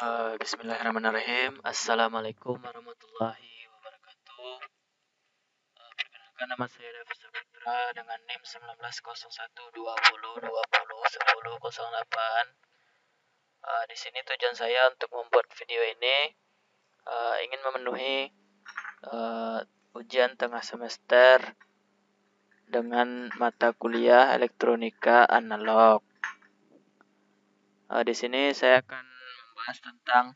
Bismillahirrahmanirrahim. Assalamualaikum warahmatullahi wabarakatuh. Perkenalkan, nama saya David Saputra dengan NIM 190120201008. Di sini tujuan saya untuk membuat video ini ingin memenuhi ujian tengah semester dengan mata kuliah elektronika analog. Di sini saya akan membahas tentang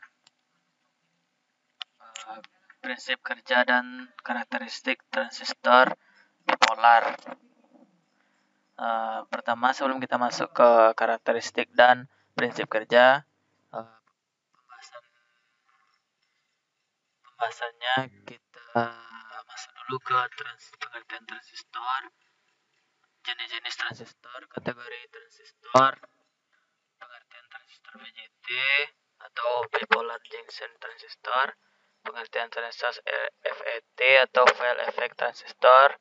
prinsip kerja dan karakteristik transistor bipolar. Pertama, sebelum kita masuk ke karakteristik dan prinsip kerja, pembahasannya kita masuk dulu ke pengertian transistor, jenis-jenis transistor, kategori transistor, pengertian transistor BJT atau bipolar junction transistor, pengertian transistor FET atau File Effect transistor,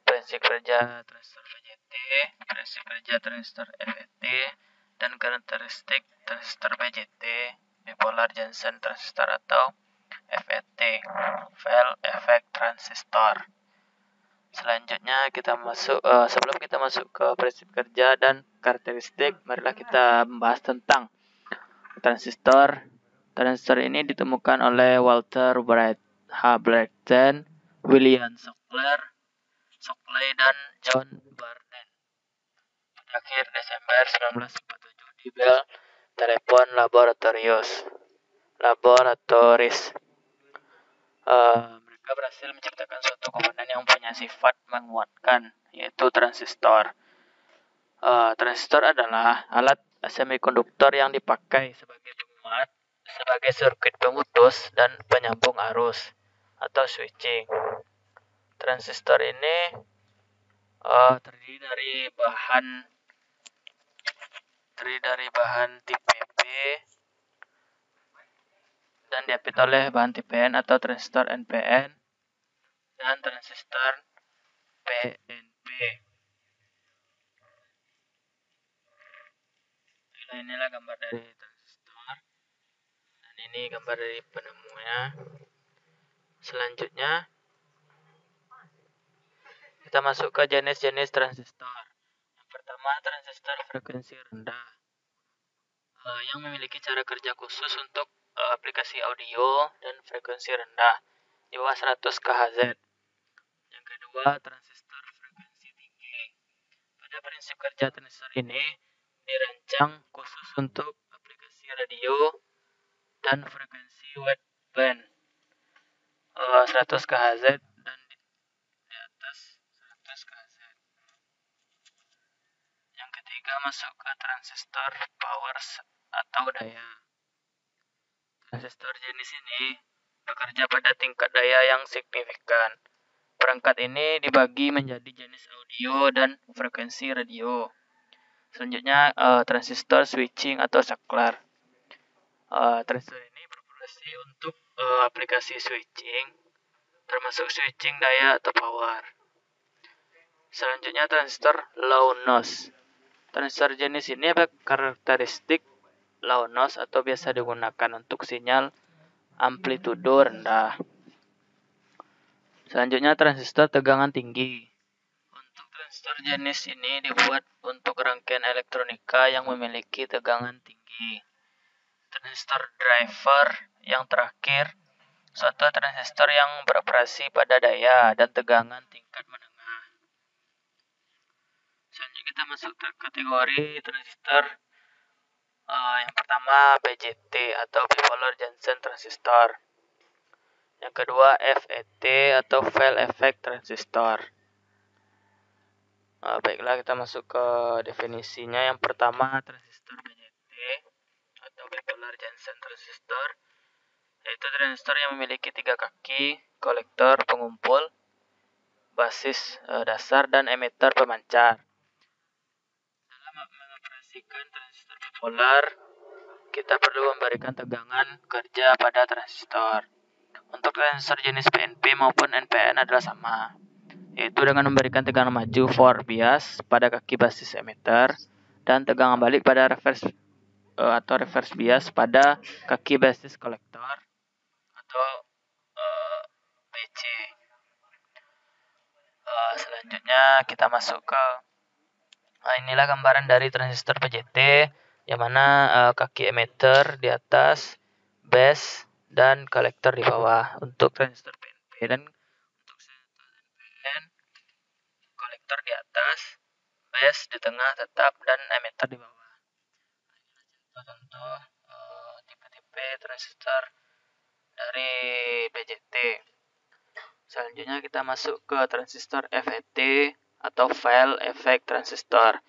prinsip kerja transistor BJT, prinsip kerja transistor FET, dan karakteristik transistor BJT, bipolar junction transistor atau FET, File Effect transistor. Selanjutnya kita masuk sebelum kita masuk ke prinsip kerja dan karakteristik, marilah kita membahas tentang transistor. Transistor ini ditemukan oleh Walter Blackton, William Shockley, dan John Barnett pada akhir Desember 1947 di Bell Telephone Laboratories. Mereka berhasil menciptakan suatu komponen yang punya sifat menguatkan, yaitu transistor. Transistor adalah alat semikonduktor yang dipakai sebagai penguat, sebagai sirkuit pemutus, dan penyambung arus atau switching. Transistor ini terdiri dari bahan tipe P dan diapit oleh bahan tipe N atau transistor NPN dan transistor PNP. Inilah gambar dari transistor dan ini gambar dari penemunya. Selanjutnya kita masuk ke jenis-jenis transistor. Yang pertama, transistor frekuensi rendah yang memiliki cara kerja khusus untuk aplikasi audio dan frekuensi rendah di bawah 100 kHz. Yang kedua, transistor frekuensi tinggi. Pada prinsip kerja transistor ini dirancang khusus untuk aplikasi radio dan frekuensi wideband 100 kHz dan di atas 100 kHz. Yang ketiga, masuk ke transistor power atau daya. Transistor jenis ini bekerja pada tingkat daya yang signifikan. Perangkat ini dibagi menjadi jenis audio dan frekuensi radio. Selanjutnya, transistor switching atau saklar. Transistor ini berfungsi untuk aplikasi switching, termasuk switching daya atau power. Selanjutnya, transistor low noise. Transistor jenis ini berkarakteristik low noise atau biasa digunakan untuk sinyal amplitudo rendah. Selanjutnya, transistor tegangan tinggi. Untuk transistor jenis ini dibuat untuk rangkaian elektronika yang memiliki tegangan tinggi. Transistor driver yang terakhir, suatu transistor yang beroperasi pada daya dan tegangan tingkat menengah. Selanjutnya kita masuk ke kategori transistor. Yang pertama, BJT atau bipolar junction transistor. Yang kedua, FET atau File Effect transistor. Baiklah, kita masuk ke definisinya. Yang pertama, transistor BJT atau bipolar junction transistor, yaitu transistor yang memiliki 3 kaki, kolektor pengumpul, basis dasar, dan emitter pemancar. Dalam mengoperasikan transistor bipolar, kita perlu memberikan tegangan kerja pada transistor. Untuk transistor jenis PNP maupun NPN adalah sama, yaitu dengan memberikan tegangan maju forward bias pada kaki basis emitter dan tegangan balik pada reverse atau reverse bias pada kaki basis kolektor atau BC. Selanjutnya kita masuk ke inilah gambaran dari transistor PJT yang mana kaki emitter di atas, base dan kolektor di bawah untuk transistor PNP, dan untuk PN kolektor di atas, base di tengah tetap dan emitter di bawah. Contoh tipe-tipe transistor dari PJT. Selanjutnya kita masuk ke transistor FET atau File Effect Transistor.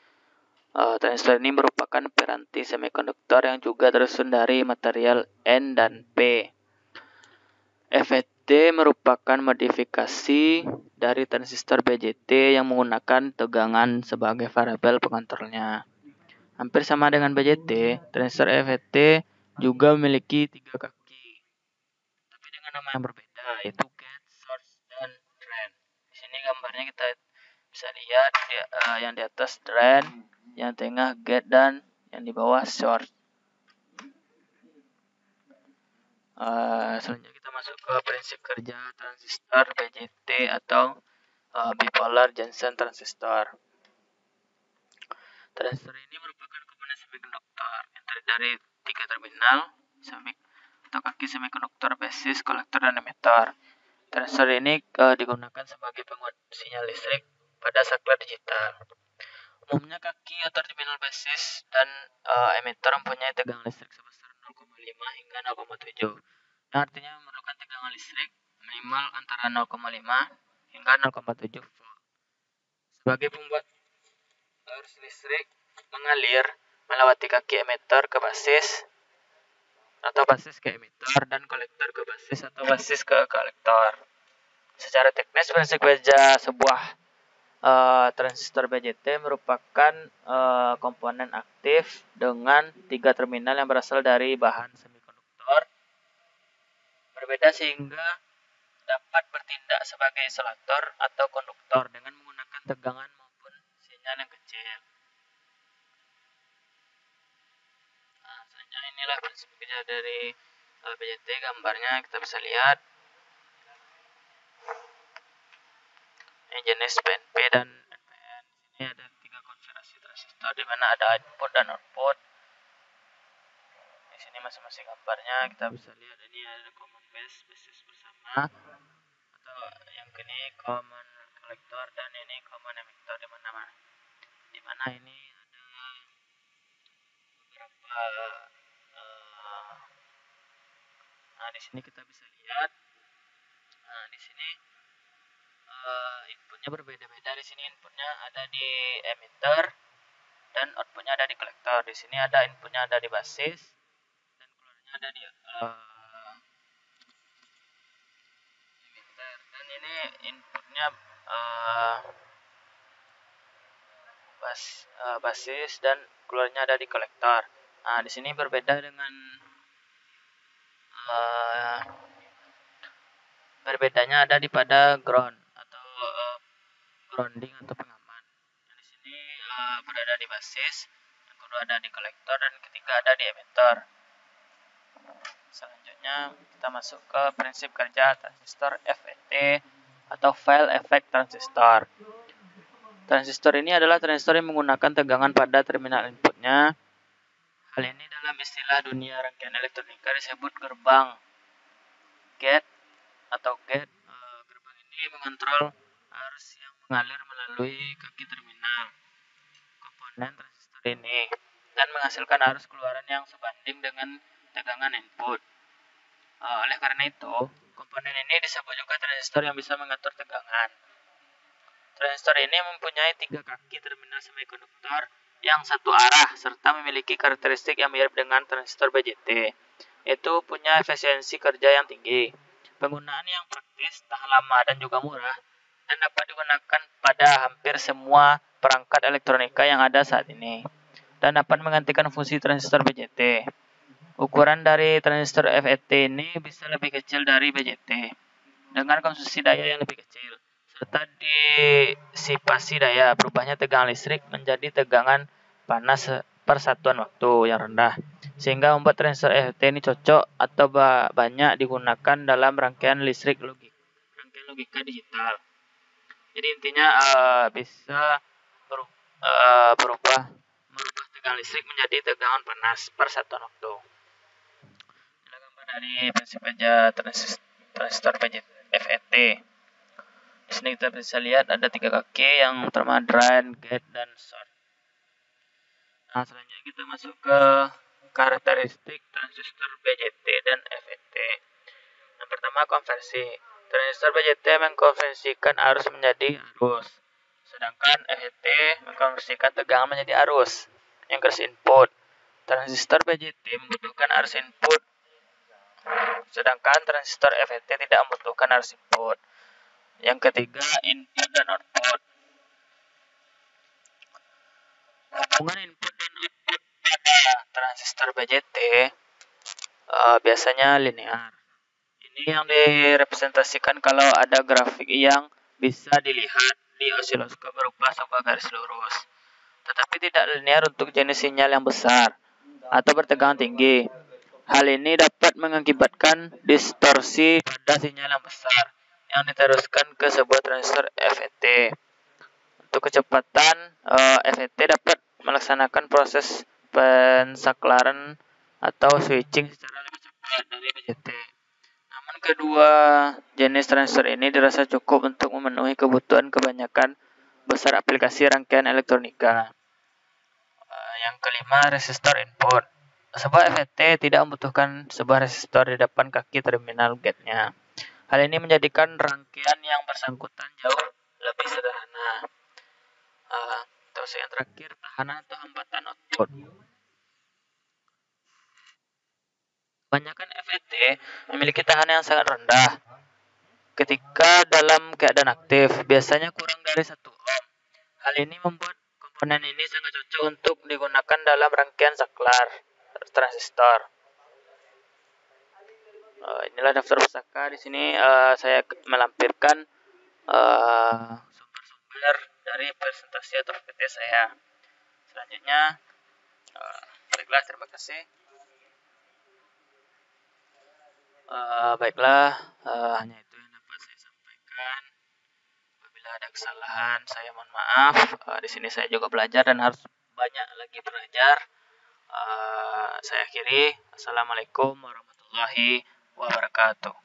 Transistor ini merupakan piranti semikonduktor yang juga tersusun dari material N dan P. FET merupakan modifikasi dari transistor BJT yang menggunakan tegangan sebagai variabel pengontrolnya. Hampir sama dengan BJT, transistor FET juga memiliki 3 kaki, tapi dengan nama yang berbeda, yaitu gate, source, dan drain. Di sini gambarnya kita bisa lihat yang di atas drain, yang tengah gate, dan yang di bawah source. Selanjutnya kita masuk ke prinsip kerja transistor BJT atau bipolar junction transistor. Transistor ini merupakan komponen semikonduktor yang terdiri dari 3 terminal atau kaki semikonduktor basis, kolektor, dan emitter. Transistor ini digunakan sebagai penguat sinyal listrik pada saklar digital. Umumnya kaki atau terminal basis dan emitter mempunyai tegangan listrik sebesar 0,5 hingga 0,7, yang artinya memerlukan tegangan listrik minimal antara 0,5 hingga 0,7 volt. Sebagai pembuat arus listrik mengalir melewati kaki emitter ke basis atau basis ke emitter, dan kolektor ke basis atau basis ke kolektor. Secara teknis, prinsip kerja sebuah transistor BJT merupakan komponen aktif dengan 3 terminal yang berasal dari bahan semikonduktor berbeda sehingga dapat bertindak sebagai isolator atau konduktor dengan menggunakan tegangan maupun sinyal yang kecil. Selanjutnya inilah prinsip kerja dari BJT, gambarnya kita bisa lihat. Ini jenis PNP dan NPN. Ini ada 3 konfigurasi transistor di mana ada input dan output. Di sini masing-masing gambarnya kita bisa lihat, ini ada common base, basis bersama, atau yang ini common collector, dan ini common emitter, di mana ini ada beberapa di sini kita bisa lihat. Di sini inputnya berbeda-beda. Di sini inputnya ada di emitter dan outputnya ada di kolektor. Di sini ada inputnya ada di basis dan keluarnya ada di emitter. Dan ini inputnya basis dan keluarnya ada di kolektor. Di sini berbeda dengan berbedanya ada di pada ground atau grounding atau pengaman. Dan di sini berada di basis, yang kedua ada di kolektor, dan ketiga ada di emitter. Selanjutnya kita masuk ke prinsip kerja transistor FET atau File Effect Transistor. Transistor ini adalah transistor yang menggunakan tegangan pada terminal inputnya. Hal ini dalam istilah dunia rangkaian elektronika disebut gerbang. Gate. Gerbang ini mengontrol arus yang mengalir melalui kaki terminal komponen transistor ini dan menghasilkan arus keluaran yang sebanding dengan tegangan input. Oleh karena itu, komponen ini disebut juga transistor yang bisa mengatur tegangan. Transistor ini mempunyai 3 kaki terminal semikonduktor yang satu arah serta memiliki karakteristik yang mirip dengan transistor BJT, yaitu punya efisiensi kerja yang tinggi, penggunaan yang praktis, tahan lama dan juga murah, dan dapat digunakan pada hampir semua perangkat elektronika yang ada saat ini, dan dapat menggantikan fungsi transistor BJT. Ukuran dari transistor FET ini bisa lebih kecil dari BJT, dengan konsumsi daya yang lebih kecil, serta disipasi daya, berubahnya tegangan listrik menjadi tegangan panas per satuan waktu yang rendah. sehingga membuat transistor FET ini cocok atau banyak digunakan dalam rangkaian logika digital. Jadi intinya bisa merubah tegangan listrik menjadi tegangan panas per satuan waktu. Ini gambar dari prinsip kerja transistor FET. Di sini kita bisa lihat ada 3 kaki yang terma drain, gate, dan source. Nah, selanjutnya kita masuk ke karakteristik transistor BJT dan FET. Yang pertama, konversi. Transistor BJT mengkonversikan arus menjadi arus, sedangkan FET mengkonversikan tegangan menjadi arus yang ke input. Transistor BJT membutuhkan arus input, sedangkan transistor FET tidak membutuhkan arus input. Yang ketiga, input dan output. Hubungan input dan output pada transistor BJT biasanya linear. Ini yang direpresentasikan kalau ada grafik yang bisa dilihat di osiloskop berupa sebuah garis lurus, tetapi tidak linear untuk jenis sinyal yang besar atau bertegangan tinggi. Hal ini dapat mengakibatkan distorsi pada sinyal yang besar yang diteruskan ke sebuah transistor FET. Untuk kecepatan, FET dapat melaksanakan proses pensaklaran atau switching secara lebih cepat dari BJT. Namun kedua jenis transistor ini dirasa cukup untuk memenuhi kebutuhan kebanyakan besar aplikasi rangkaian elektronika. Yang kelima, resistor input. Sebuah FET tidak membutuhkan sebuah resistor di depan kaki terminal gate-nya. Hal ini menjadikan rangkaian yang bersangkutan jauh lebih sederhana. Terus yang terakhir, tahanan atau hambatan output. Kebanyakan FET memiliki tahanan yang sangat rendah ketika dalam keadaan aktif, biasanya kurang dari 1 ohm. Hal ini membuat komponen ini sangat cocok untuk digunakan dalam rangkaian saklar transistor. Inilah daftar pusaka. Di sini saya melampirkan sumber-sumber dari presentasi atau PPT saya. Selanjutnya, baiklah, terima kasih. Hanya itu yang dapat saya sampaikan. Apabila ada kesalahan, saya mohon maaf. Di sini saya juga belajar dan harus banyak lagi belajar. Saya akhiri. Assalamualaikum warahmatullahi wabarakatuh.